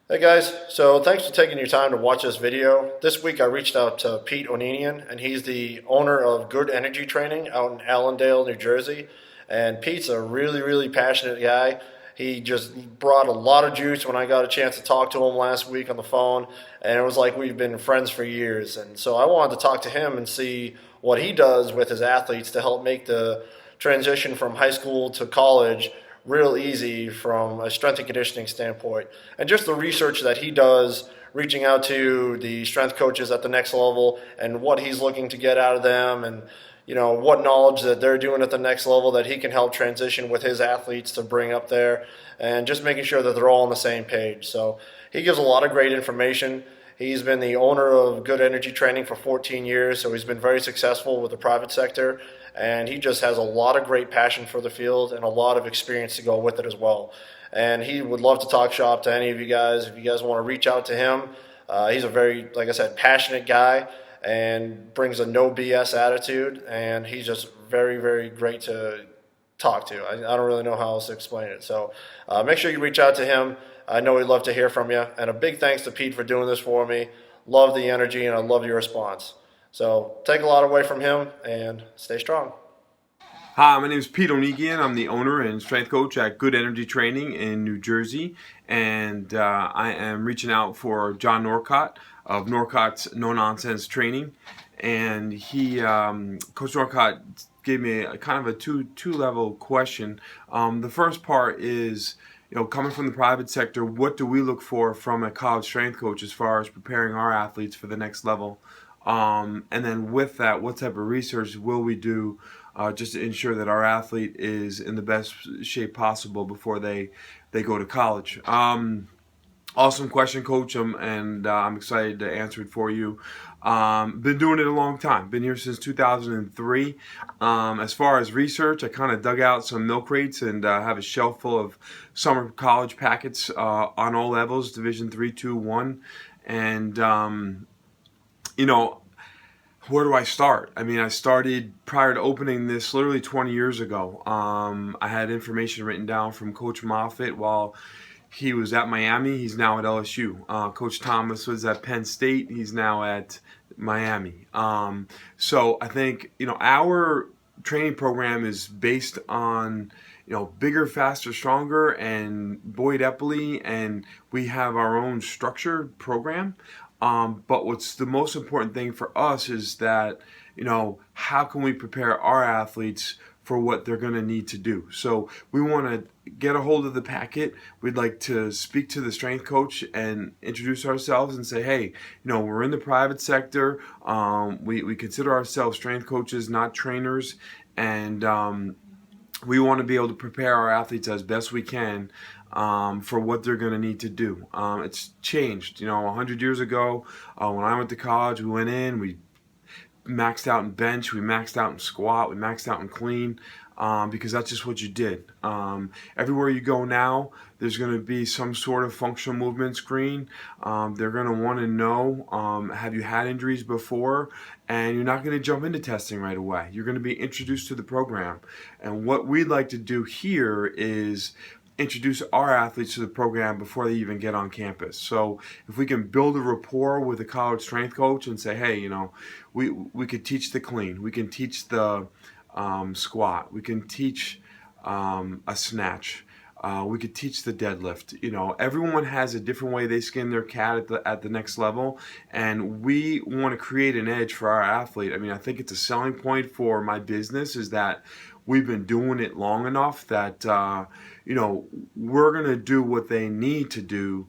Hey guys, so thanks for taking your time to watch this video. This week I reached out to Pete Ohnegian, and he's the owner of Good Energy Training out in Allendale, New Jersey. And Pete's a really passionate guy. He just brought a lot of juice when I got a chance to talk to him last week on the phone, and it was like we've been friends for years. And so I wanted to talk to him and see what he does with his athletes to help make the transition from high school to college real easy from a strength and conditioning standpoint. And just the research that he does, reaching out to the strength coaches at the next level and what he's looking to get out of them, and what knowledge that they're doing at the next level that he can help transition with his athletes to bring up there, and just making sure that they're all on the same page. So he gives a lot of great information. He's been the owner of Good Energy Training for 14 years, so he's been very successful with the private sector, and he just has a lot of great passion for the field and a lot of experience to go with it as well. And he would love to talk shop to any of you guys. If you guys want to reach out to him, he's a very, like I said, passionate guy and brings a no BS attitude, and he's just very great to talk to. I don't really know how else to explain it. So make sure you reach out to him. I know he'd love to hear from you. And a big thanks to Pete for doing this for me. Love the energy, and I love your response. So take a lot away from him and stay strong. Hi, my name is Pete Ohnegian. I'm the owner and strength coach at Good Energy Training in New Jersey, and I am reaching out for John Norcott of Norcott's No Nonsense Training. And Coach Norcott, gave me a kind of a two level question. The first part is, coming from the private sector, what do we look for from a college strength coach as far as preparing our athletes for the next level? And then with that, what type of research will we do just to ensure that our athlete is in the best shape possible before they go to college? Awesome question, Coach, and I'm excited to answer it for you. Been doing it a long time. Been here since 2003. As far as research, I kind of dug out some milk crates and have a shelf full of summer college packets on all levels, Division 3, 2, 1. And, where do I start? I mean, I started prior to opening this literally 20 years ago. I had information written down from Coach Moffitt while he was at Miami. He's now at LSU. Coach Thomas was at Penn State. He's now at Miami. So I think, our training program is based on, bigger, faster, stronger, and Boyd Epley, and we have our own structured program. But what's the most important thing for us is that, how can we prepare our athletes for what they're going to need to do? So we want to get a hold of the packet. We'd like to speak to the strength coach and introduce ourselves and say, hey, we're in the private sector. We consider ourselves strength coaches, not trainers. And we want to be able to prepare our athletes as best we can for what they're going to need to do. It's changed. 100 years ago, when I went to college, we went in, we maxed out in bench, we maxed out in squat, we maxed out in clean, because that's just what you did. Everywhere you go now, there's going to be some sort of functional movement screen. They're going to want to know, have you had injuries before? And you're not going to jump into testing right away. You're going to be introduced to the program. And what we'd like to do here is introduce our athletes to the program before they even get on campus. So if we can build a rapport with a college strength coach and say, hey, we could teach the clean, we can teach the squat, we can teach a snatch, we could teach the deadlift. Everyone has a different way they skin their cat at the next level, and we want to create an edge for our athlete. I mean, I think it's a selling point for my business is that we've been doing it long enough that we're going to do what they need to do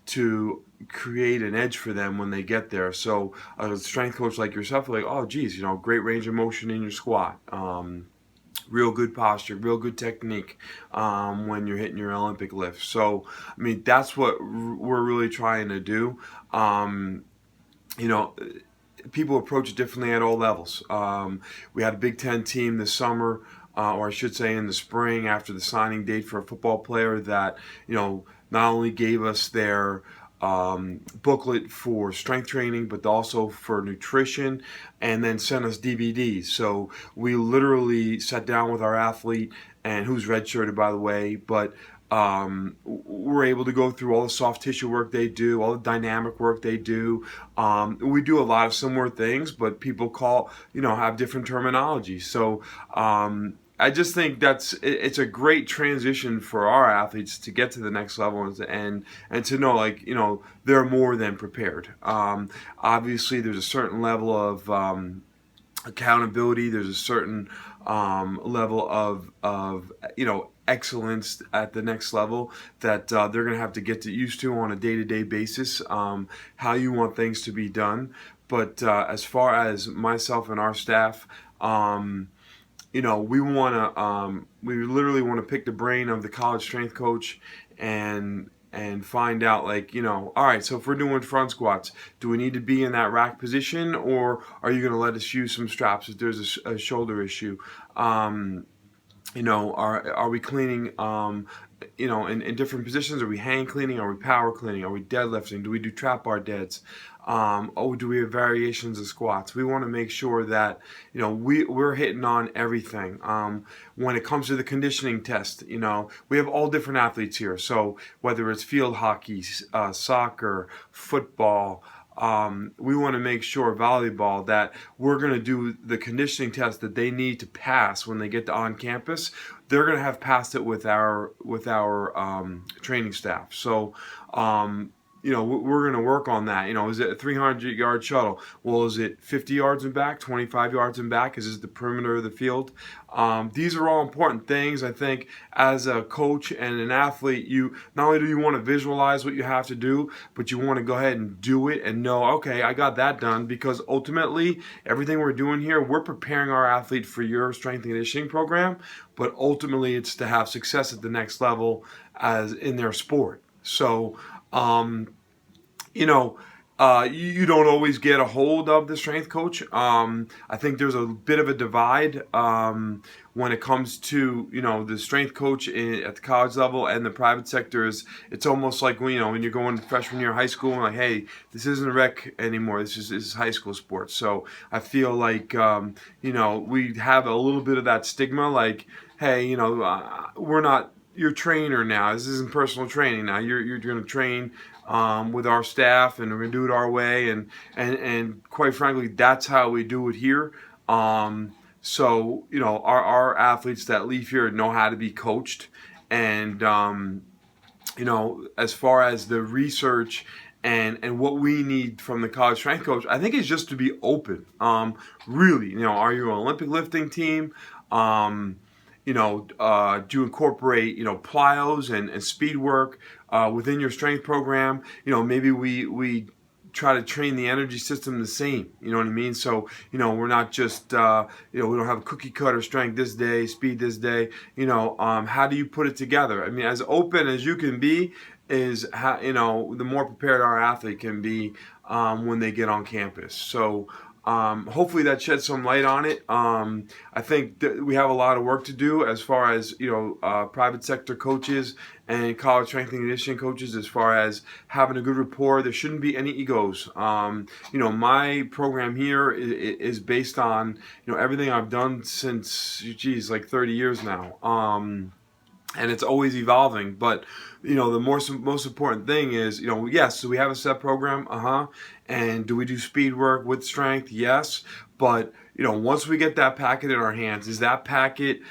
to create an edge for them when they get there. So a strength coach like yourself, like, oh geez, great range of motion in your squat, real good posture, real good technique when you're hitting your Olympic lift. So I mean, that's what we're really trying to do. People approach it differently at all levels. We had a Big Ten team this summer, or I should say in the spring after the signing date for a football player that, not only gave us their booklet for strength training, but also for nutrition, and then sent us DVDs. So we literally sat down with our athlete, and who's redshirted, by the way, but we're able to go through all the soft tissue work they do, all the dynamic work they do. We do a lot of similar things, but people have different terminology. So I just think it's a great transition for our athletes to get to the next level and to know, like, they're more than prepared. Obviously, there's a certain level of accountability. There's a certain level of excellence at the next level that they're going to have to get used to on a day-to-day basis, how you want things to be done. But as far as myself and our staff, we literally want to pick the brain of the college strength coach and find out, like, all right, so if we're doing front squats, do we need to be in that rack position, or are you going to let us use some straps if there's a shoulder issue? Are we cleaning, in different positions? Are we hang cleaning? Are we power cleaning? Are we deadlifting? Do we do trap bar deads? Do we have variations of squats? We want to make sure that, we're hitting on everything. When it comes to the conditioning test, we have all different athletes here. So whether it's field hockey, soccer, football, we want to make sure, volleyball, that we're going to do the conditioning test that they need to pass when they get to on campus. They're going to have passed it with our training staff. So we're going to work on that. Is it a 300-yard shuttle? Well, is it 50 yards and back, 25 yards and back? Is this the perimeter of the field? These are all important things. I think as a coach and an athlete, you not only do you want to visualize what you have to do, but you want to go ahead and do it and know, okay, I got that done, because ultimately everything we're doing here, we're preparing our athlete for your strength and conditioning program, but ultimately it's to have success at the next level as in their sport. So you don't always get a hold of the strength coach. I think there's a bit of a divide when it comes to, the strength coach at the college level and the private sector. It's almost like when you're going freshman year of high school and like, hey, this isn't a rec anymore. This is high school sports. So I feel like, we have a little bit of that stigma, like, hey, we're not your trainer now. This isn't personal training now. You're going to train with our staff, and we're going to do it our way. And quite frankly, that's how we do it here. So our athletes that leave here know how to be coached. And as far as the research and what we need from the college strength coach, I think it's just to be open. Really, are you an Olympic lifting team? Do you incorporate, plyos and speed work within your strength program? Maybe we try to train the energy system the same. You know what I mean? So, we're not just, we don't have a cookie cutter strength this day, speed this day. How do you put it together? I mean, as open as you can be is how, the more prepared our athlete can be when they get on campus. So, hopefully that sheds some light on it. I think that we have a lot of work to do as far as, private sector coaches and college strength and conditioning coaches, as far as having a good rapport. There shouldn't be any egos. My program here is based on, everything I've done since, like 30 years now. And it's always evolving, but the most important thing is, yes, so we have a set program, and do we do speed work with strength? Yes, but once we get that packet in our hands, is that packet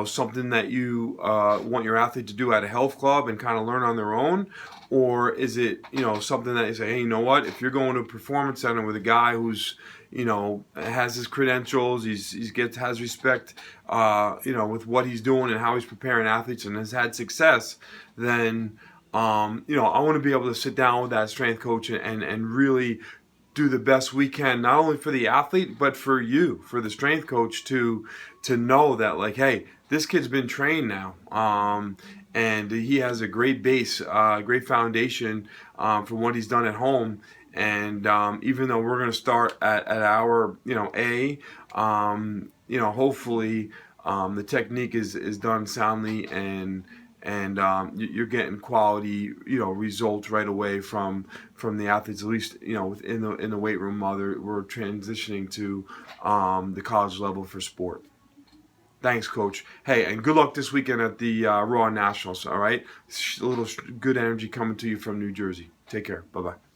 something that you want your athlete to do at a health club and kind of learn on their own, or is it something that you say, hey, you know what? If you're going to a performance center with a guy who's has his credentials, has respect, with what he's doing and how he's preparing athletes and has had success, then, I want to be able to sit down with that strength coach and really do the best we can, not only for the athlete, but for you, for the strength coach to know that, like, hey, this kid's been trained now. And he has a great base, great foundation from what he's done at home. And even though we're going to start at our, A, hopefully the technique is done soundly, and you're getting quality, results right away from the athletes, at least, in the weight room while we're transitioning to the college level for sport. Thanks, Coach. Hey, and good luck this weekend at the Raw Nationals, all right? A little good energy coming to you from New Jersey. Take care. Bye-bye.